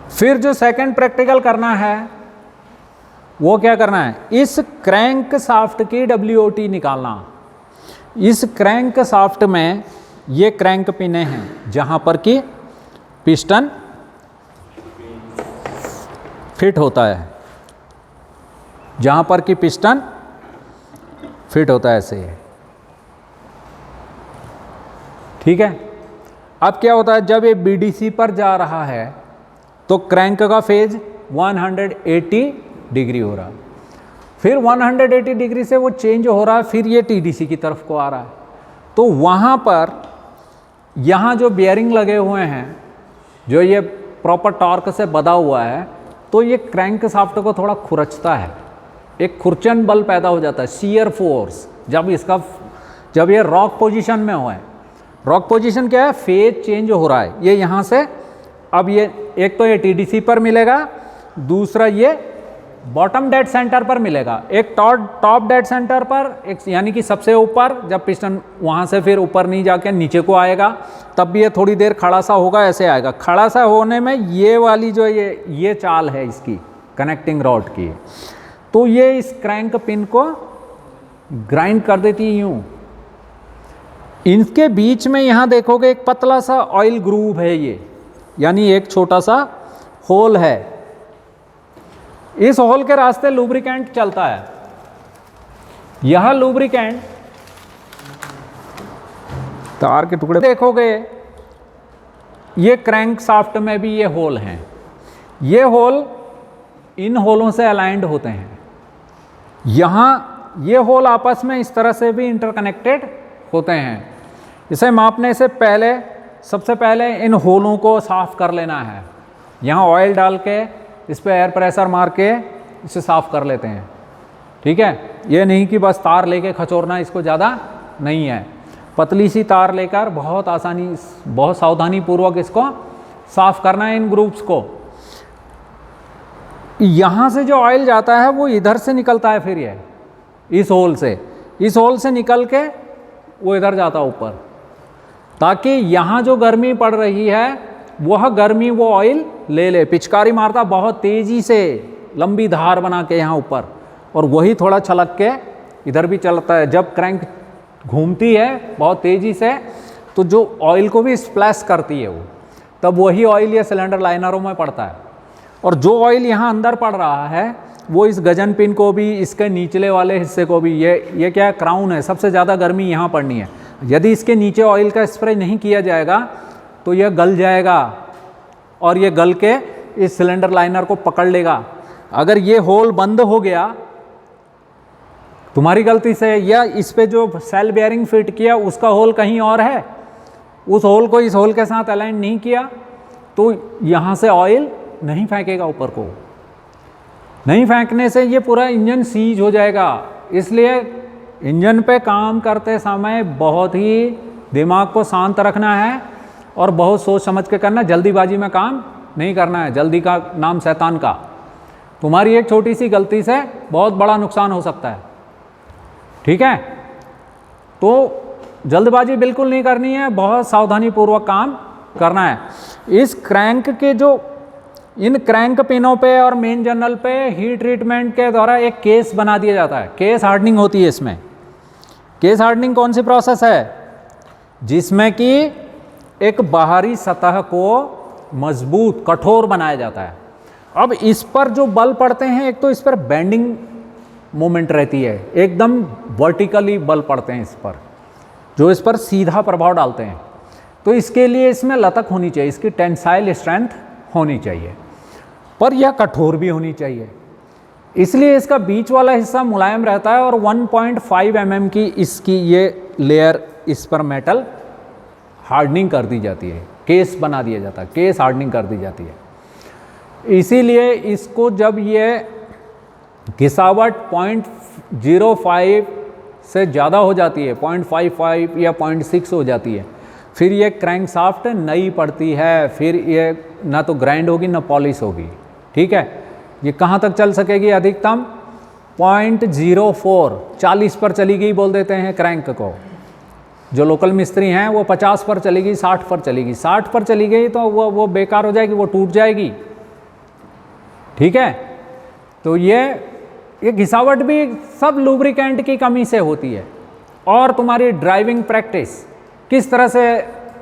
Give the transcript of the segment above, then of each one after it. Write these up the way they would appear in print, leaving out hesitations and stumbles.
फिर जो second practical करना है वो क्या करना है, इस क्रैंक शाफ्ट की WOT निकालना। इस क्रैंक शाफ्ट में ये क्रैंक पिने हैं जहां पर कि पिस्टन फिट होता है, जहां पर कि पिस्टन फिट होता है ऐसे। ठीक है। अब क्या होता है, जब ये BDC पर जा रहा है तो क्रैंक का फेज 180 डिग्री हो रहा है, फिर 180 डिग्री से वो चेंज हो रहा है, फिर ये TDC की तरफ को आ रहा है। तो वहाँ पर यहाँ जो बेयरिंग लगे हुए हैं, जो ये प्रॉपर टॉर्क से बधा हुआ है, तो ये क्रैंक शाफ्ट को थोड़ा खुरचता है, एक खुरचन बल पैदा हो जाता है, शियर फोर्स। जब ये रॉक पोजीशन में हो है, रॉक पोजीशन क्या है, फेज चेंज हो रहा है, ये यहाँ से अब ये एक तो ये TDC पर मिलेगा, दूसरा ये बॉटम डेड सेंटर पर मिलेगा, एक टॉप डेड सेंटर पर, एक यानी कि सबसे ऊपर। जब पिस्टन वहाँ से फिर ऊपर नहीं जाके नीचे को आएगा तब भी ये थोड़ी देर खड़ा सा होगा, ऐसे आएगा। खड़ा सा होने में ये वाली जो ये चाल है इसकी कनेक्टिंग रॉड की, तो ये इस क्रैंक पिन को ग्राइंड कर देती है यूँ। इनके बीच में यहाँ देखोगे एक पतला सा ऑयल ग्रूव है ये, यानी एक छोटा सा होल है। इस होल के रास्ते लुब्रिकेंट चलता है। यह लुब्रिकेंट तार के टुकड़े देखोगे, ये क्रैंक शाफ्ट में भी ये होल हैं। ये होल इन होलों से अलाइंड होते हैं। यहाँ ये होल आपस में इस तरह से भी इंटरकनेक्टेड होते हैं। इसे मापने से पहले सबसे पहले इन होलों को साफ कर लेना है। यहाँ ऑयल डाल के इस पर एयर प्रेशर मार के इसे साफ कर लेते हैं। ठीक है, ये नहीं कि बस तार लेके खचोरना, इसको ज़्यादा नहीं है। पतली सी तार लेकर बहुत आसानी, बहुत सावधानी पूर्वक इसको साफ करना है इन ग्रुप्स को। यहाँ से जो ऑयल जाता है वो इधर से निकलता है, फिर ये इस होल से निकल के वो इधर जाता है ऊपर, ताकि यहाँ जो गर्मी पड़ रही है वह गर्मी वो ऑयल ले। पिचकारी मारता बहुत तेज़ी से, लंबी धार बना के यहाँ ऊपर, और वही थोड़ा छलक के इधर भी चलता है। जब क्रैंक घूमती है बहुत तेज़ी से तो जो ऑयल को भी स्प्लैश करती है वो, तब वही ऑयल ये सिलेंडर लाइनरों में पड़ता है। और जो ऑयल यहाँ अंदर पड़ रहा है वो इस गजन पिन को भी, इसके निचले वाले हिस्से को भी, ये क्या क्राउन है, सबसे ज़्यादा गर्मी यहाँ पड़नी है। यदि इसके नीचे ऑयल का स्प्रे नहीं किया जाएगा तो यह गल जाएगा और ये गल के इस सिलेंडर लाइनर को पकड़ लेगा। अगर ये होल बंद हो गया तुम्हारी गलती से, या इस पे जो सेल बेयरिंग फिट किया उसका होल कहीं और है, उस होल को इस होल के साथ अलाइन नहीं किया, तो यहाँ से ऑयल नहीं फेंकेगा ऊपर को। नहीं फेंकने से ये पूरा इंजन सीज हो जाएगा। इसलिए इंजन पे काम करते समय बहुत ही दिमाग को शांत रखना है और बहुत सोच समझ के करना। जल्दीबाजी में काम नहीं करना है, जल्दी का नाम शैतान का। तुम्हारी एक छोटी सी गलती से बहुत बड़ा नुकसान हो सकता है। ठीक है, तो जल्दबाजी बिल्कुल नहीं करनी है, बहुत सावधानी पूर्वक काम करना है। इस क्रैंक के जो इन क्रैंक पिनों पे और मेन जर्नल पे हीट ट्रीटमेंट के द्वारा एक केस बना दिया जाता है। केस हार्डनिंग होती है इसमें। केस हार्डनिंग कौन सी प्रोसेस है, जिसमें कि एक बाहरी सतह को मजबूत कठोर बनाया जाता है। अब इस पर जो बल पड़ते हैं, एक तो इस पर बेंडिंग मोमेंट रहती है, एकदम वर्टिकली बल पड़ते हैं इस पर, जो इस पर सीधा प्रभाव डालते हैं। तो इसके लिए इसमें लतक होनी चाहिए, इसकी टेंसाइल स्ट्रेंथ होनी चाहिए, पर यह कठोर भी होनी चाहिए। इसलिए इसका बीच वाला हिस्सा मुलायम रहता है और 1.5 mm की इसकी ये लेयर इस पर मेटल हार्डनिंग कर दी जाती है, केस बना दिया जाता है, केस हार्डनिंग कर दी जाती है। इसीलिए इसको जब ये घिसावट 0.05 से ज़्यादा हो जाती है, 0.55 या 0.6 हो जाती है, फिर ये क्रैंकशाफ्ट नई पड़ती है, फिर ये ना तो ग्राइंड होगी ना पॉलिश होगी। ठीक है, ये कहाँ तक चल सकेगी, अधिकतम 0.04 40 पर चली गई बोल देते हैं क्रैंक को। जो लोकल मिस्त्री हैं वो 50 पर चलेगी, 60 पर चलेगी। 60 पर चली गई तो वो बेकार हो जाएगी, वो टूट जाएगी। ठीक है। तो ये घिसावट भी सब लुब्रिकेंट की कमी से होती है। और तुम्हारी ड्राइविंग प्रैक्टिस, किस तरह से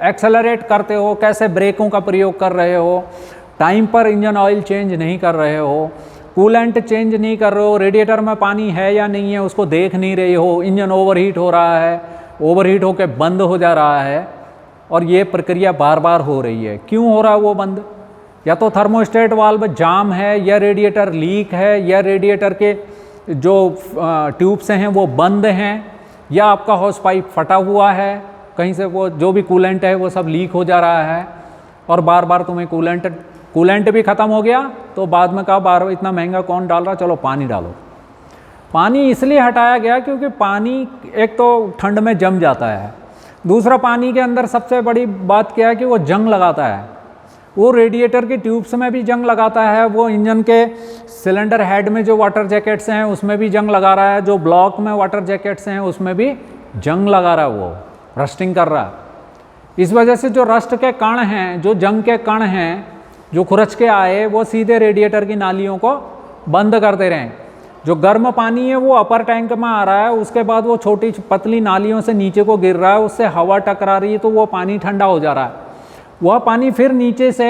एक्सेलरेट करते हो, कैसे ब्रेकों का प्रयोग कर रहे हो, टाइम पर इंजन ऑयल चेंज नहीं कर रहे हो, कूलेंट चेंज नहीं कर रहे हो, रेडिएटर में पानी है या नहीं है उसको देख नहीं रही हो, इंजन ओवरहीट हो रहा है, ओवरहीट होकर बंद हो जा रहा है, और ये प्रक्रिया बार बार हो रही है। क्यों हो रहा है वो बंद? या तो थर्मोस्टेट वाल्व जाम है, या रेडिएटर लीक है, या रेडिएटर के जो ट्यूब्स हैं वो बंद हैं, या आपका हॉस पाइप फटा हुआ है, कहीं से वो जो भी कूलेंट है वो सब लीक हो जा रहा है, और बार बार तुम्हें कूलेंट भी ख़त्म हो गया तो बाद में कहा बार इतना महंगा कौन डाल रहा, चलो पानी डालो। पानी इसलिए हटाया गया क्योंकि पानी एक तो ठंड में जम जाता है, दूसरा पानी के अंदर सबसे बड़ी बात क्या है कि वो जंग लगाता है, वो रेडिएटर की ट्यूब्स में भी जंग लगाता है, वो इंजन के सिलेंडर हेड में जो वाटर जैकेट्स हैं उसमें भी जंग लगा रहा है, जो ब्लॉक में वाटर जैकेट्स हैं उसमें भी जंग लगा रहा है, वो रस्टिंग कर रहा है। इस वजह से जो रस्ट के कण हैं, जो जंग के कण हैं जो खुरच के आए, वो सीधे रेडिएटर की नालियों को बंद कर दे रहे हैं। जो गर्म पानी है वो अपर टैंक में आ रहा है, उसके बाद वो छोटी पतली नालियों से नीचे को गिर रहा है, उससे हवा टकरा रही है तो वो पानी ठंडा हो जा रहा है। वह पानी फिर नीचे से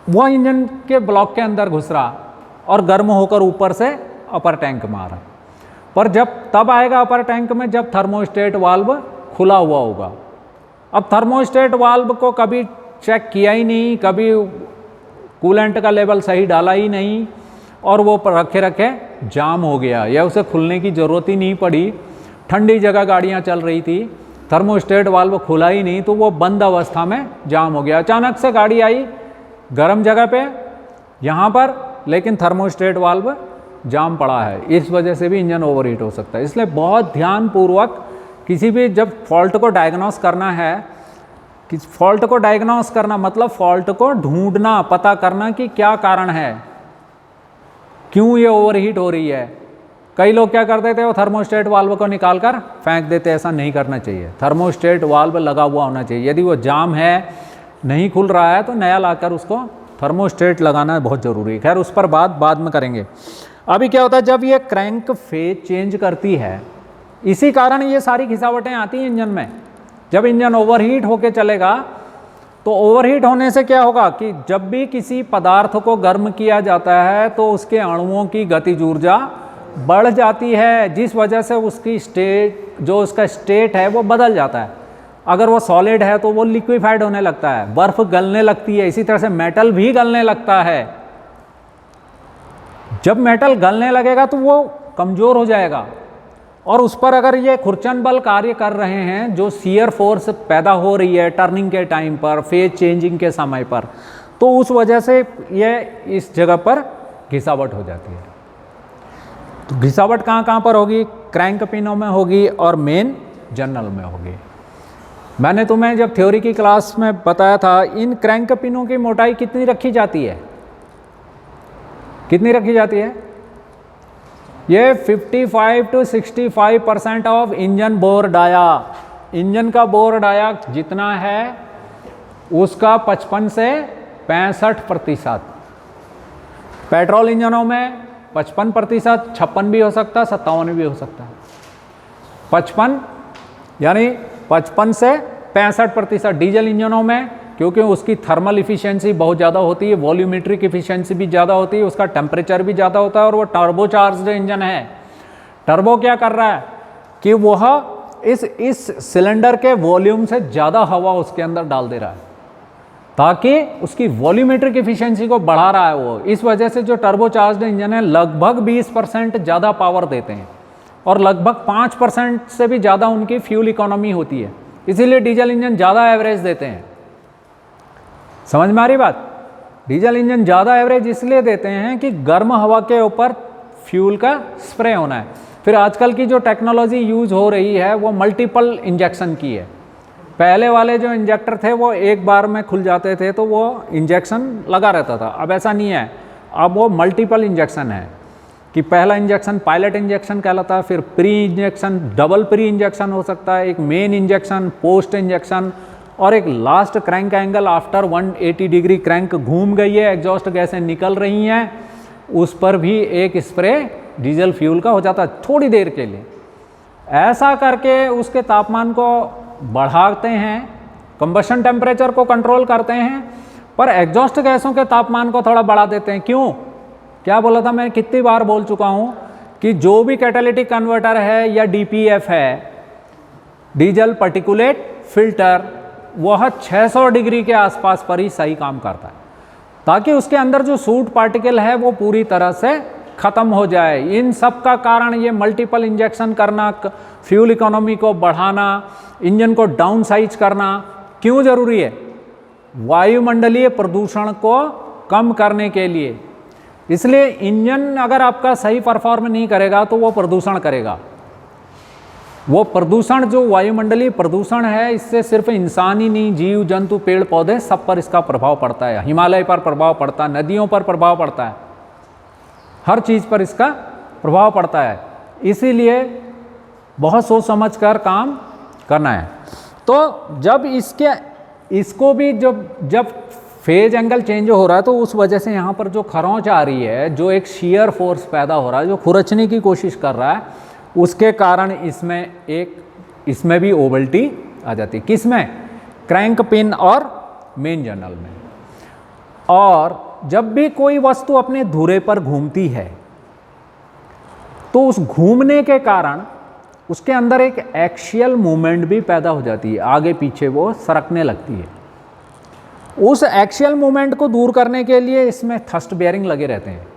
वह इंजन के ब्लॉक के अंदर घुस रहा और गर्म होकर ऊपर से अपर टैंक में आ रहा। पर जब तब आएगा अपर टैंक में जब थर्मोस्टेट वाल्व खुला हुआ होगा। अब थर्मोस्टेट वाल्व को कभी चेक किया ही नहीं, कभी कूलेंट का लेवल सही डाला ही नहीं, और वो रखे रखे जाम हो गया, या उसे खुलने की ज़रूरत ही नहीं पड़ी। ठंडी जगह गाड़ियाँ चल रही थी, थर्मोस्टेट वाल्व खुला ही नहीं तो वो बंद अवस्था में जाम हो गया। अचानक से गाड़ी आई गर्म जगह पे यहाँ पर, लेकिन थर्मोस्टेट वाल्व जाम पड़ा है, इस वजह से भी इंजन ओवरहीट हो सकता है। इसलिए बहुत ध्यानपूर्वक किसी भी जब फॉल्ट को डायग्नोस करना है, कि फॉल्ट को डायग्नोस करना मतलब फॉल्ट को ढूंढना, पता करना कि क्या कारण है, क्यों ये ओवरहीट हो रही है। कई लोग क्या करते थे, वो थर्मोस्टेट वाल्व को निकाल कर फेंक देते, ऐसा नहीं करना चाहिए। थर्मोस्टेट वाल्व लगा हुआ होना चाहिए, यदि वो जाम है, नहीं खुल रहा है तो नया लाकर उसको थर्मोस्टेट लगाना बहुत ज़रूरी है। खैर उस पर बात बाद में करेंगे। अभी क्या होता है जब ये क्रैंक फेज चेंज करती है, इसी कारण ये सारी घिसावटें आती हैं इंजन में। जब इंजन ओवरहीट होके चलेगा तो ओवरहीट होने से क्या होगा कि जब भी किसी पदार्थ को गर्म किया जाता है तो उसके अणुओं की गतिज ऊर्जा बढ़ जाती है, जिस वजह से उसकी स्टेट, जो उसका स्टेट है वो बदल जाता है। अगर वो सॉलिड है तो वो लिक्विफाइड होने लगता है, बर्फ गलने लगती है, इसी तरह से मेटल भी गलने लगता है। जब मेटल गलने लगेगा तो वो कमज़ोर हो जाएगा, और उस पर अगर ये खुरचन बल कार्य कर रहे हैं, जो शियर फोर्स पैदा हो रही है टर्निंग के टाइम पर, फेज चेंजिंग के समय पर, तो उस वजह से ये इस जगह पर घिसावट हो जाती है। तो घिसावट कहाँ कहाँ पर होगी? क्रैंक पिनों में होगी और मेन जर्नल में होगी। मैंने तुम्हें जब थ्योरी की क्लास में बताया था, इन क्रैंक पिनों की मोटाई कितनी रखी जाती है? कितनी रखी जाती है? ये 55 to 65% of engine bore dia. Engine का बोर डाया जितना है उसका 55 से 65%। पेट्रोल इंजनों में 55%, 56 भी हो सकता है, 57 भी हो सकता है। 55 यानी 55 से 65%। डीजल इंजनों में क्योंकि उसकी थर्मल इफिशिएंसी बहुत ज़्यादा होती है, वॉल्यूमेट्रिक इफिशिएंसी भी ज़्यादा होती है, उसका टेम्परेचर भी ज़्यादा होता है, और वो टर्बोचार्ज्ड इंजन है। टर्बो क्या कर रहा है कि वह इस सिलेंडर के वॉल्यूम से ज़्यादा हवा उसके अंदर डाल दे रहा है, ताकि उसकी वॉल्यूमेट्रिक इफिशिएंसी को बढ़ा रहा है वो। इस वजह से जो टर्बोचार्ज्ड इंजन है लगभग 20% ज़्यादा पावर देते हैं, और लगभग 5% से भी ज़्यादा उनकी फ्यूल इकोनॉमी होती है। इसीलिए डीजल इंजन ज़्यादा एवरेज देते हैं। समझ में आ रही बात? डीजल इंजन ज़्यादा एवरेज इसलिए देते हैं कि गर्म हवा के ऊपर फ्यूल का स्प्रे होना है। फिर आजकल की जो टेक्नोलॉजी यूज हो रही है वो मल्टीपल इंजेक्शन की है। पहले वाले जो इंजेक्टर थे वो एक बार में खुल जाते थे तो वो इंजेक्शन लगा रहता था, अब ऐसा नहीं है। अब वो मल्टीपल इंजेक्शन है कि पहला इंजेक्शन पायलट इंजेक्शन कहलाता है, फिर pre injection, double pre injection हो सकता है, एक मेन इंजेक्शन, पोस्ट इंजेक्शन, और एक last crank angle after 180 degree crank घूम गई है, एग्जॉस्ट गैसें निकल रही हैं, उस पर भी एक स्प्रे डीजल फ्यूल का हो जाता है थोड़ी देर के लिए। ऐसा करके उसके तापमान को बढ़ाते हैं, कंबशन टेम्परेचर को कंट्रोल करते हैं, पर एग्जॉस्ट गैसों के तापमान को थोड़ा बढ़ा देते हैं। क्यों? क्या बोला था मैं, कितनी बार बोल चुका हूं कि जो भी कैटालिटिक कन्वर्टर है या डीपीएफ है, डीजल पार्टिकुलेट फिल्टर, वह 600 डिग्री के आसपास पर ही सही काम करता है, ताकि उसके अंदर जो सूट पार्टिकल है वो पूरी तरह से ख़त्म हो जाए। इन सब का कारण ये मल्टीपल इंजेक्शन करना, फ्यूल इकोनॉमी को बढ़ाना, इंजन को डाउन साइज करना क्यों ज़रूरी है? वायुमंडलीय प्रदूषण को कम करने के लिए। इसलिए इंजन अगर आपका सही परफॉर्म नहीं करेगा तो वो प्रदूषण करेगा। वो प्रदूषण जो वायुमंडलीय प्रदूषण है, इससे सिर्फ इंसान ही नहीं, जीव जंतु पेड़ पौधे सब पर इसका प्रभाव पड़ता है। हिमालय पर प्रभाव पड़ता है, नदियों पर प्रभाव पड़ता है, हर चीज़ पर इसका प्रभाव पड़ता है। इसीलिए बहुत सोच समझ कर काम करना है। तो जब इसको भी जब फेज एंगल चेंज हो रहा है तो उस वजह से यहाँ पर जो खरोंच आ रही है, जो एक शियर फोर्स पैदा हो रहा है, जो खुरचने की कोशिश कर रहा है, उसके कारण इसमें भी ओवल्टी आ जाती है। किसमें? क्रैंक पिन और मेन जर्नल में। और जब भी कोई वस्तु अपने धुरे पर घूमती है तो उस घूमने के कारण उसके अंदर एक एक्सियल मूवमेंट भी पैदा हो जाती है, आगे पीछे वो सरकने लगती है। उस एक्सियल मूवमेंट को दूर करने के लिए इसमें थ्रस्ट बेयरिंग लगे रहते हैं।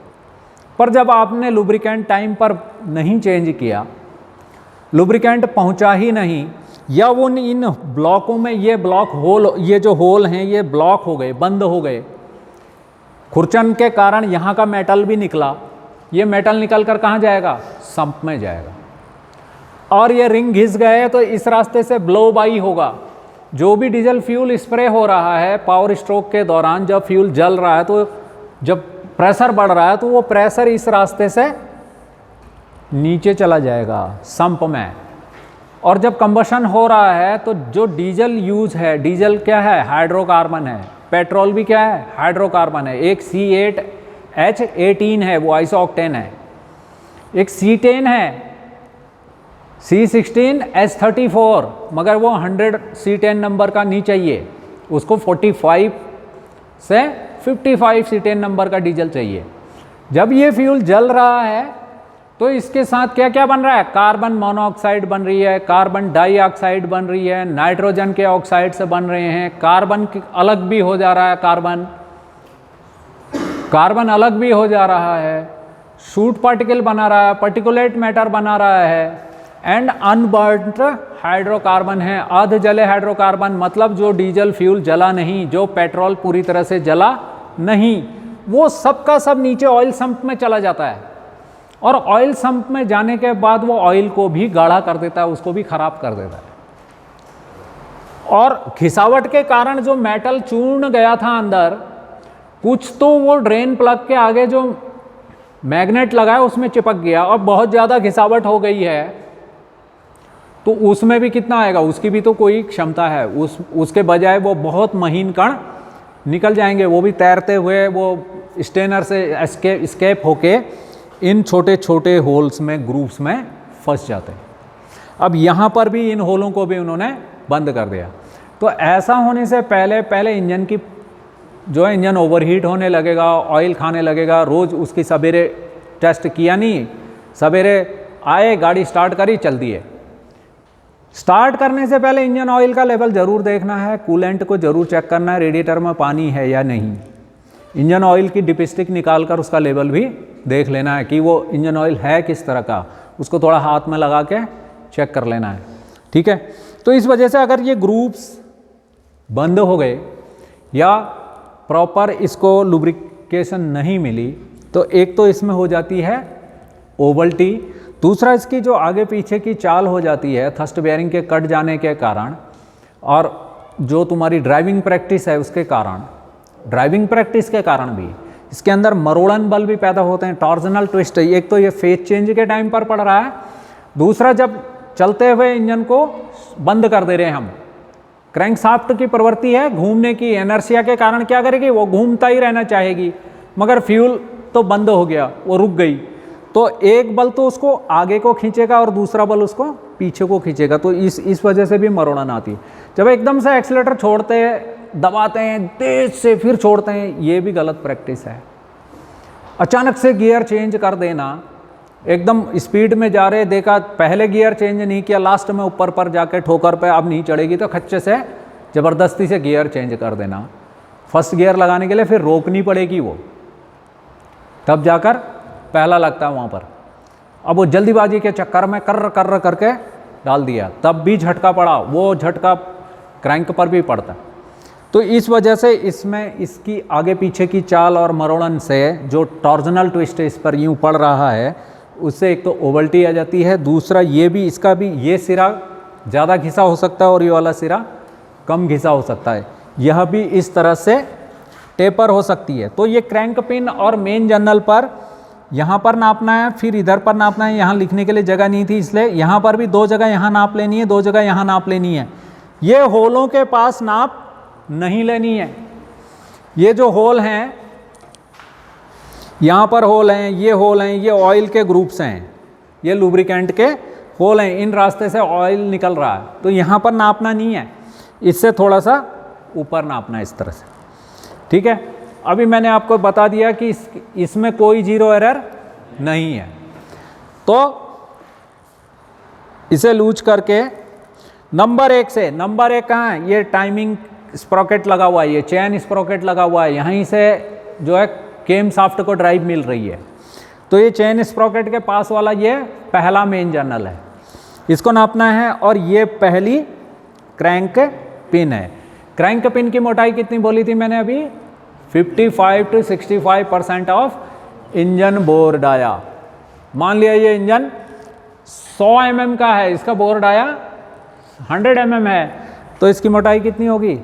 पर जब आपने लुब्रिकेंट टाइम पर नहीं चेंज किया, लुब्रिकेंट पहुंचा ही नहीं, या वो इन ब्लॉकों में ये जो होल हैं ये ब्लॉक हो गए, बंद हो गए, खुरचन के कारण यहाँ का मेटल भी निकला, ये मेटल निकल कर कहाँ जाएगा? संप में जाएगा। और ये रिंग घिस गए तो इस रास्ते से ब्लो बाई होगा। जो भी डीजल फ्यूल स्प्रे हो रहा है पावर स्ट्रोक के दौरान, जब फ्यूल जल रहा है तो जब प्रेशर बढ़ रहा है तो वो प्रेशर इस रास्ते से नीचे चला जाएगा संप में। और जब कंबशन हो रहा है तो जो डीजल यूज है, डीजल क्या है? हाइड्रोकार्बन है। पेट्रोल भी क्या है? हाइड्रोकार्बन है। एक C8H18 है, वो आइसोऑक्टेन है। एक C10 है, C16H34, मगर वो 100 C10 नंबर का नहीं चाहिए, उसको 45 से 55 C10 नंबर का डीजल चाहिए। जब ये फ्यूल जल रहा है तो इसके साथ क्या क्या बन रहा है? कार्बन मोनोऑक्साइड बन रही है, कार्बन डाइऑक्साइड बन रही है, नाइट्रोजन के ऑक्साइड से बन रहे हैं, कार्बन अलग भी हो जा रहा है, कार्बन अलग भी हो जा रहा है, शूट पार्टिकल बना रहा है, पार्टिकुलेट मैटर बना रहा है, एंड अनबर्न्ड हाइड्रोकार्बन है, अर्ध जले हाइड्रोकार्बन, मतलब जो डीजल फ्यूल जला नहीं, जो पेट्रोल पूरी तरह से जला नहीं, वो सब का सब नीचे ऑयल संप में चला जाता है। और ऑयल संप में जाने के बाद वो ऑयल को भी गाढ़ा कर देता है, उसको भी खराब कर देता है। और खिसावट के कारण जो मेटल चूर्ण गया था अंदर, कुछ तो वो ड्रेन प्लग के आगे जो मैग्नेट लगा है उसमें चिपक गया, और बहुत ज़्यादा खिसावट हो गई है तो उसमें भी कितना आएगा? उसकी भी तो कोई क्षमता है। उसके बजाय वो बहुत महीन कण निकल जाएंगे, वो भी तैरते हुए वो स्टेनर से एस्केप होके इन छोटे छोटे होल्स में, ग्रूव्स में फंस जाते हैं। अब यहाँ पर भी इन होलों को भी उन्होंने बंद कर दिया। तो ऐसा होने से पहले इंजन की जो है, इंजन ओवरहीट होने लगेगा, ऑयल खाने लगेगा। रोज़ उसकी सवेरे टेस्ट किया नहीं, सवेरे आए, गाड़ी स्टार्ट करी, चल दिए। स्टार्ट करने से पहले इंजन ऑयल का लेवल ज़रूर देखना है, कूलेंट को ज़रूर चेक करना है, रेडिएटर में पानी है या नहीं। इंजन ऑयल की डिपस्टिक निकाल कर उसका लेवल भी देख लेना है कि वो इंजन ऑयल है किस तरह का, उसको थोड़ा हाथ में लगा के चेक कर लेना है। ठीक है, तो इस वजह से अगर ये ग्रूव्स बंद हो गए या प्रॉपर इसको लुब्रिकेशन नहीं मिली तो एक तो इसमें हो जाती है ओवल्टी, दूसरा इसकी जो आगे पीछे की चाल हो जाती है थ्रस्ट बेयरिंग के कट जाने के कारण, और जो तुम्हारी ड्राइविंग प्रैक्टिस है उसके कारण, ड्राइविंग प्रैक्टिस के कारण भी इसके अंदर मरोड़न बल भी पैदा होते हैं, टॉर्जनल ट्विस्ट। एक तो ये फेज चेंज के टाइम पर पड़ रहा है, दूसरा जब चलते हुए इंजन को बंद कर दे रहे हैं हम, क्रैंकशाफ्ट की प्रवृत्ति है घूमने की, इनर्शिया के कारण क्या करेगी, वो घूमता ही रहना चाहेगी, मगर फ्यूल तो बंद हो गया, वो रुक गई, तो एक बल तो उसको आगे को खींचेगा और दूसरा बल उसको पीछे को खींचेगा, तो इस वजह से भी मरोड़न आती है। जब एकदम से एक्सीलरेटर छोड़ते हैं, दबाते हैं तेज से फिर छोड़ते हैं, ये भी गलत प्रैक्टिस है। अचानक से गियर चेंज कर देना, एकदम स्पीड में जा रहे, देखा पहले गियर चेंज नहीं किया, लास्ट में ऊपर पर जाके ठोकर पे अब नहीं चढ़ेगी, तो खच्चे से ज़बरदस्ती से गियर चेंज कर देना। फर्स्ट गियर लगाने के लिए फिर रोकनी पड़ेगी वो, तब जाकर पहला लगता है वहाँ पर। अब वो जल्दीबाजी के चक्कर में कर करके डाल दिया, तब भी झटका पड़ा, वो झटका क्रैंक पर भी पड़ता। तो इस वजह से इसमें इसकी आगे पीछे की चाल और मरोड़न से जो टॉर्जनल ट्विस्ट इस पर यूँ पड़ रहा है, उससे एक तो ओवल्टी आ जाती है, दूसरा ये भी, इसका भी ये सिरा ज़्यादा घिसा हो सकता है और ये वाला सिरा कम घिसा हो सकता है, यह भी इस तरह से टेपर हो सकती है। तो ये क्रैंक पिन और मेन जर्नल पर यहाँ पर नापना है, फिर इधर पर नापना है, यहाँ लिखने के लिए जगह नहीं थी इसलिए यहाँ पर भी 2 जगह यहाँ नाप लेनी है, 2 जगह यहाँ नाप लेनी है। ये होलों के पास नाप नहीं लेनी है। ये जो होल हैं, यहाँ पर होल हैं, ये होल हैं, ये ऑयल के ग्रुप्स हैं, ये लुब्रिकेंट के होल हैं, इन रास्ते से ऑयल निकल रहा है, तो यहाँ पर नापना नहीं है, इससे थोड़ा सा ऊपर नापना है इस तरह से, ठीक है। अभी मैंने आपको बता दिया कि इसमें कोई जीरो एरर नहीं है, तो इसे लूज करके नंबर 1 से, नंबर 1 कहाँ है, ये टाइमिंग स्प्रॉकेट लगा हुआ है, ये चैन स्प्रॉकेट लगा हुआ है, यहीं से जो है केम शाफ्ट को ड्राइव मिल रही है, तो ये चैन स्प्रॉकेट के पास वाला ये पहला मेन जर्नल है, इसको नापना है। और ये पहली क्रैंक पिन है। क्रैंक पिन की मोटाई कितनी बोली थी मैंने अभी, 55 to 65% of engine bore dia. मान लिया ये इंजन 100 mm का है, इसका बोर डाया 100 mm है, तो इसकी मोटाई कितनी होगी,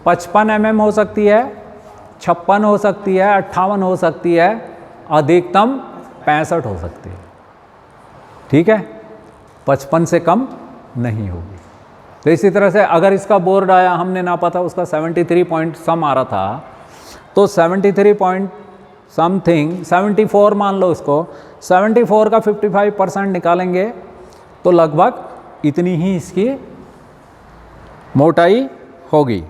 55 mm हो सकती है, 56 हो सकती है, 58 हो सकती है, अधिकतम 65 हो सकती है, ठीक है, 55 से कम नहीं होगी। तो इसी तरह से अगर इसका बोर डाया हमने नापा था, उसका 73 पॉइंट सम आ रहा था, तो 73 पॉइंट समथिंग, 74 मान लो इसको, 74 का 55% निकालेंगे तो लगभग इतनी ही इसकी मोटाई होगी।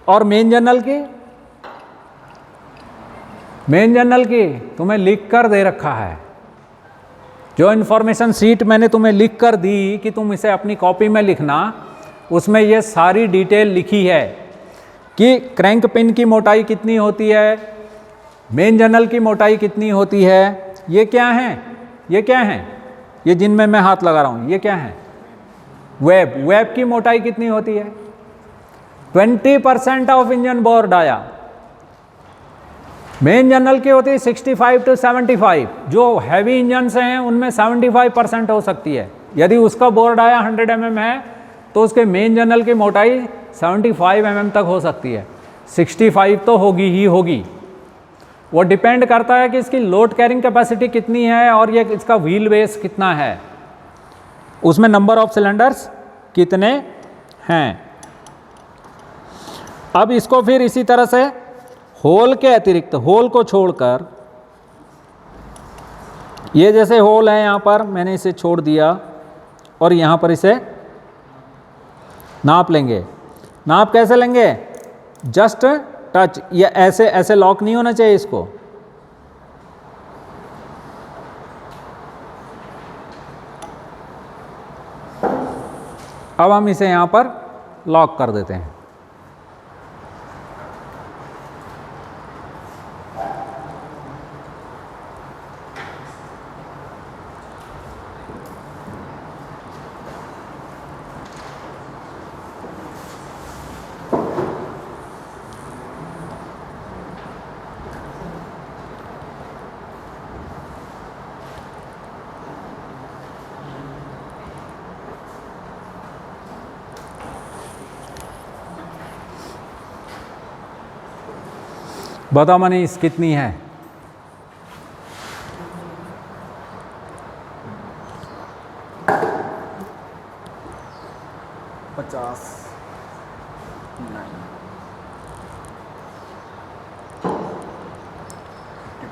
और मेन जर्नल की तुम्हें लिख कर दे रखा है, जो इन्फॉर्मेशन शीट मैंने तुम्हें लिख कर दी कि तुम इसे अपनी कॉपी में लिखना, उसमें ये सारी डिटेल लिखी है कि क्रैंक पिन की मोटाई कितनी होती है, मेन जर्नल की मोटाई कितनी होती है, ये क्या हैं, ये जिनमें मैं हाथ लगा रहा हूँ, ये क्या है, वेब की मोटाई कितनी होती है, 20% of engine bore dia. Main journal की होती है 65 to 75, जो हैवी इंजन से हैं उनमें 75% हो सकती है। यदि उसका बोर डाया 100 mm है तो उसके मेन जर्नल की मोटाई 75 mm तक हो सकती है, 65 तो होगी ही होगी। वो डिपेंड करता है कि इसकी लोड कैरिंग कैपेसिटी कितनी है और ये इसका व्हील बेस कितना है, उसमें नंबर ऑफ सिलेंडर्स कितने हैं। अब इसको फिर इसी तरह से होल के अतिरिक्त, होल को छोड़कर, ये जैसे होल है यहाँ पर मैंने इसे छोड़ दिया और यहाँ पर इसे नाप लेंगे। नाप कैसे लेंगे, जस्ट टच, या ऐसे लॉक नहीं होना चाहिए इसको, अब हम इसे यहाँ पर लॉक कर देते हैं। बताओ मनीष कितनी है, 50।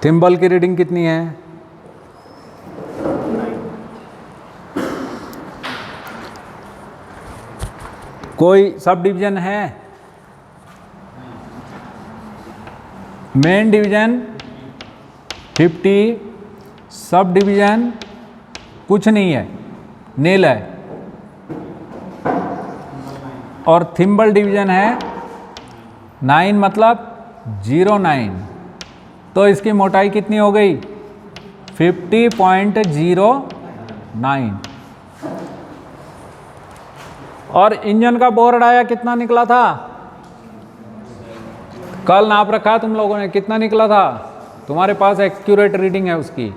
थिम्बल की रीडिंग कितनी है? कोई सब डिवीजन है? मेन डिवीजन 50, सब डिवीजन कुछ नहीं है, नील है, और थिम्बल डिवीजन है 9 मतलब 0.9, तो इसकी मोटाई कितनी हो गई? 50.09। और इंजन का बोर डाया कितना निकला था? कल नाप रखा तुम लोगों ने, कितना निकला था? तुम्हारे पास एक्यूरेट रीडिंग है उसकी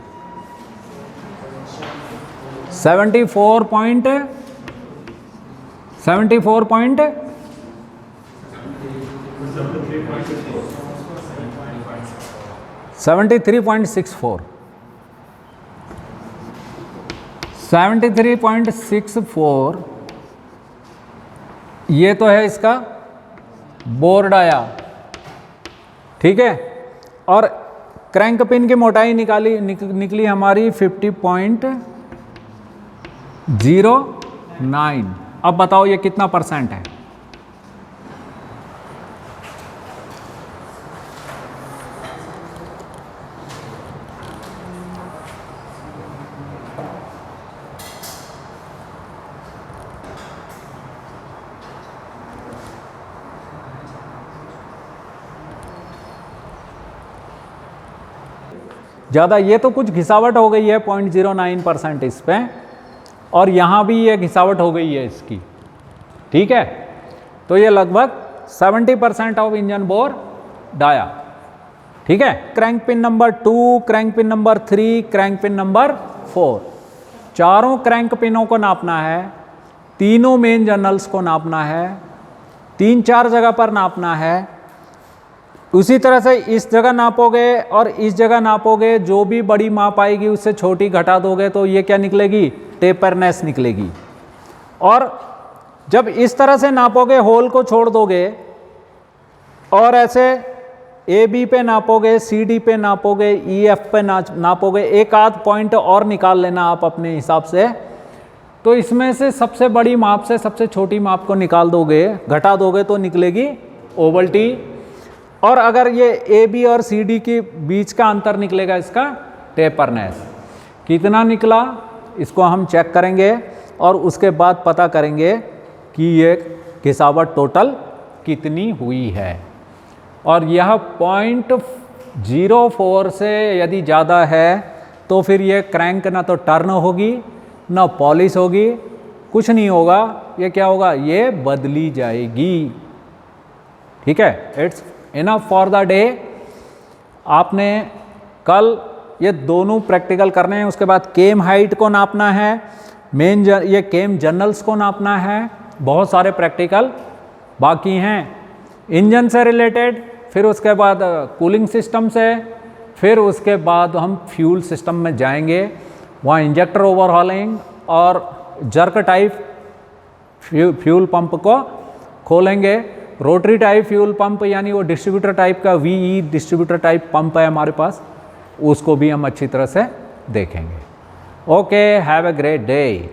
73.64। ये तो है इसका बोर डाया, ठीक है। और क्रैंक पिन की मोटाई निकली हमारी 50.09। अब बताओ ये कितना परसेंट है? ज़्यादा, ये तो कुछ घिसावट हो गई है 0.09% इस पे, और यहाँ भी ये घिसावट हो गई है इसकी, ठीक है। तो ये लगभग 70% ऑफ इंजन बोर डाया, ठीक है। Crank pin number 2, crank pin number 3, crank pin number 4, चारों क्रैंक पिनों को नापना है, तीनों मेन जर्नल्स को नापना है, 3-4 जगह पर नापना है। उसी तरह से इस जगह नापोगे और इस जगह नापोगे, जो भी बड़ी माप आएगी उससे छोटी घटा दोगे तो ये क्या निकलेगी? टेपरनेस निकलेगी। और जब इस तरह से नापोगे, होल को छोड़ दोगे और ऐसे ए बी पे नापोगे, सी डी पे नापोगे, ई एफ पे नापोगे, एक आध पॉइंट और निकाल लेना आप अपने हिसाब से, तो इसमें से सबसे बड़ी माप से सबसे छोटी माप को निकाल दोगे, घटा दोगे तो निकलेगी ओवल टी। और अगर ये ए बी और सी डी के बीच का अंतर निकलेगा इसका टेपरनेस। कितना निकला इसको हम चेक करेंगे और उसके बाद पता करेंगे कि ये घिसावट टोटल कितनी हुई है। और यह 0.04 से यदि ज़्यादा है तो फिर ये क्रैंक ना तो टर्न होगी ना पॉलिश होगी, कुछ नहीं होगा। ये क्या होगा? ये बदली जाएगी, ठीक है। It's enough for the day. आपने कल ये दोनों प्रैक्टिकल करने हैं, उसके बाद केम हाइट को नापना है, ये केम जर्नल्स को नापना है, बहुत सारे प्रैक्टिकल बाकी हैं इंजन से रिलेटेड, फिर उसके बाद कूलिंग सिस्टम से, फिर उसके बाद हम फ्यूल सिस्टम में जाएंगे, वहाँ इंजेक्टर ओवरहॉलिंग और जर्क टाइप फ्यूल पंप को खोलेंगे। रोटरी टाइप फ्यूल पंप यानी वो डिस्ट्रीब्यूटर टाइप का VE डिस्ट्रीब्यूटर टाइप पंप है हमारे पास, उसको भी हम अच्छी तरह से देखेंगे। Okay, have a great day.